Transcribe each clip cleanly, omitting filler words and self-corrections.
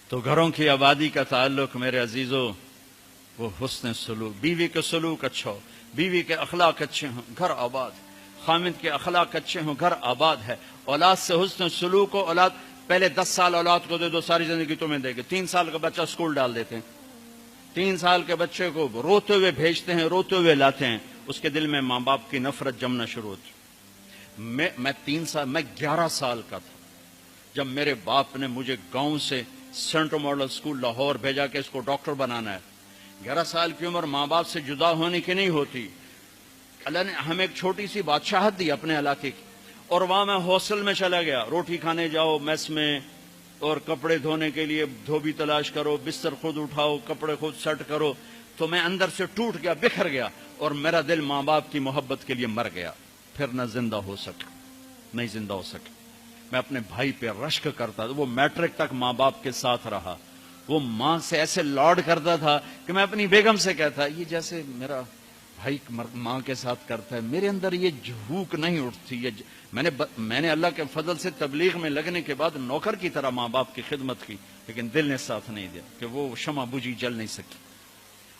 تو گھروں کی آبادی کا تعلق میرے عزیزوں وہ حسن سلوک، بیوی کے سلوک اچھا ہو، بیوی کے اخلاق اچھے ہوں، گھر آباد، خامد کے اخلاق اچھے ہوں، گھر آباد ہے۔ اولاد سے حسن سلوک ہو، اولاد پہلے 10 سال اولاد کو دے دو، ساری زندگی تمہیں دے گے۔ 3 سال کا بچہ اسکول ڈال دیتے ہیں، 3 سال کے بچے کو روتے ہوئے بھیجتے ہیں، روتے ہوئے لاتے ہیں، اس کے دل میں ماں باپ کی نفرت جمنا شروع ہوتی۔ میں 11 سال کا تھا جب میرے باپ نے مجھے گاؤں سے سینٹرل ماڈل اسکول لاہور بھیجا کہ اس کو ڈاکٹر بنانا ہے۔ 11 سال کی عمر ماں باپ سے جدا ہونے کی نہیں ہوتی۔ اللہ نے ہمیں ایک چھوٹی سی بادشاہت دی اپنے علاقے کی، اور وہاں میں ہاسٹل میں چلا گیا، روٹی کھانے جاؤ میس میں، اور کپڑے دھونے کے لیے دھوبی تلاش کرو، بستر خود اٹھاؤ، کپڑے خود سیٹ کرو۔ تو میں اندر سے ٹوٹ گیا، بکھر گیا، اور میرا دل ماں باپ کی محبت کے لیے مر گیا۔ پھر نہ زندہ ہو سکا، نہیں زندہ ہو سکا۔ میں اپنے بھائی پہ رشک کرتا تھا، وہ میٹرک تک ماں باپ کے ساتھ رہا، وہ ماں سے ایسے لاڈ کرتا تھا کہ میں اپنی بیگم سے کہتا یہ جیسے میرا بھائی ماں کے ساتھ کرتا ہے۔ میرے اندر یہ جھوک نہیں اٹھتی۔ میں نے اللہ کے فضل سے تبلیغ میں لگنے کے بعد نوکر کی طرح ماں باپ کی خدمت کی، لیکن دل نے ساتھ نہیں دیا کہ وہ شمع بجھی جل نہیں سکی۔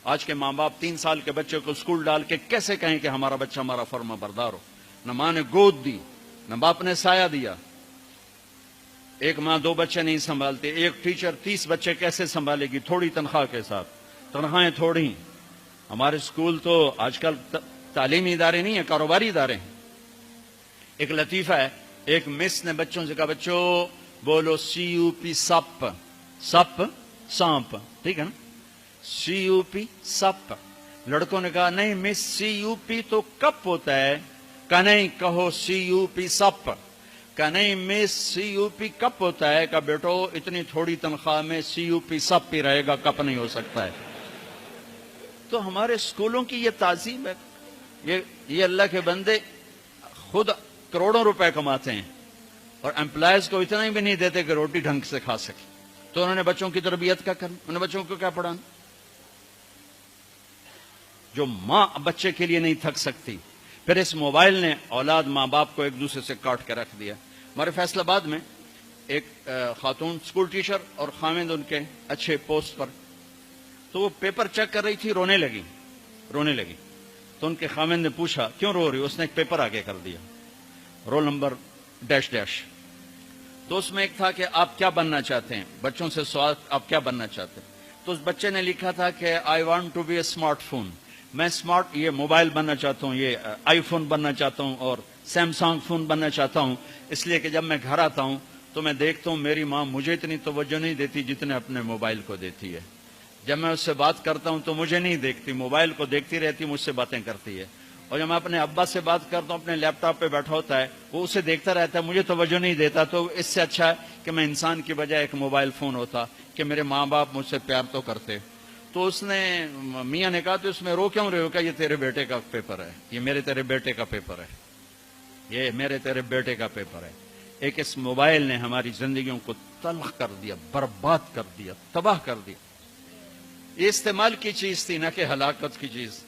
آج کے ماں باپ 3 سال کے بچے کو اسکول ڈال کے کیسے کہیں کہ ہمارا بچہ ہمارا فرما بردار ہو؟ نہ ماں نے گود دی، نہ باپ نے سایہ دیا۔ ایک ماں 2 بچے نہیں سنبھالتی، ایک ٹیچر 30 بچے کیسے سنبھالے گی تھوڑی تنخواہ کے ساتھ؟ تنخواہیں تھوڑی۔ ہمارے اسکول تو آج کل تعلیمی ادارے نہیں ہیں، کاروباری ادارے ہیں۔ ایک لطیفہ ہے، ایک مس نے بچوں سے کہا بچوں بولو CUP سپ، سپ سانپ، ٹھیک ہے نا، CUP سپ۔ لڑکوں نے کہا نہیں مس CUP تو کپ ہوتا ہے۔ کہا نہیں کہو CUP سپ۔ کہا نہیں مس CUP کپ ہوتا ہے۔ کہا بیٹو اتنی تھوڑی تنخواہ میں CUP سپ ہی رہے گا، کپ نہیں ہو سکتا ہے۔ تو ہمارے اسکولوں کی یہ تعظیم ہے۔ یہ اللہ کے بندے خود کروڑوں روپے کماتے ہیں اور امپلائز کو اتنا ہی بھی نہیں دیتے کہ روٹی ڈھنگ سے کھا سکے۔ تو انہوں نے بچوں کی تربیت کیا کرنا؟ انہوں نے بچوں کو کیا پڑھانا؟ جو ماں بچے کے لیے نہیں تھک سکتی، پھر اس موبائل نے اولاد ماں باپ کو ایک دوسرے سے کاٹ کے رکھ دیا۔ ہمارے فیصل آباد میں ایک خاتون اسکول ٹیچر اور خامد ان کے اچھے پوسٹ پر، تو وہ پیپر چیک کر رہی تھی، رونے لگی۔ تو ان کے خامد نے پوچھا کیوں رو رہی؟ اس نے ایک پیپر آگے کر دیا، رول نمبر ڈیش ڈیش۔ تو اس میں ایک تھا کہ آپ کیا بننا چاہتے ہیں، بچوں سے سوال آپ کیا بننا چاہتے ہیں؟ تو اس بچے نے لکھا تھا کہ I want to be a smart phone, میں اسمارٹ یہ موبائل بننا چاہتا ہوں، یہ آئی فون بننا چاہتا ہوں اور سیمسنگ فون بننا چاہتا ہوں، اس لیے کہ جب میں گھر آتا ہوں تو میں دیکھتا ہوں میری ماں مجھے اتنی توجہ نہیں دیتی جتنے اپنے موبائل کو دیتی ہے۔ جب میں اس سے بات کرتا ہوں تو مجھے نہیں دیکھتی، موبائل کو دیکھتی رہتی، مجھ سے باتیں کرتی ہے۔ اور جب میں اپنے ابا سے بات کرتا ہوں، اپنے لیپ ٹاپ پہ بیٹھا ہوتا ہے، وہ اسے دیکھتا رہتا ہے، مجھے توجہ نہیں دیتا۔ تو اس سے اچھا ہے کہ میں انسان کی بجائے ایک موبائل فون ہوتا کہ میرے ماں باپ مجھ سے پیار تو کرتے۔ تو اس نے میاں نے کہا تو اس میں رو کیوں رہے ہو؟ کہ یہ تیرے بیٹے کا پیپر ہے، یہ میرے تیرے بیٹے کا پیپر ہے، یہ میرے تیرے بیٹے کا پیپر ہے۔ ایک اس موبائل نے ہماری زندگیوں کو تلخ کر دیا، برباد کر دیا، تباہ کر دیا۔ یہ استعمال کی چیز تھی، نہ کہ ہلاکت کی چیز۔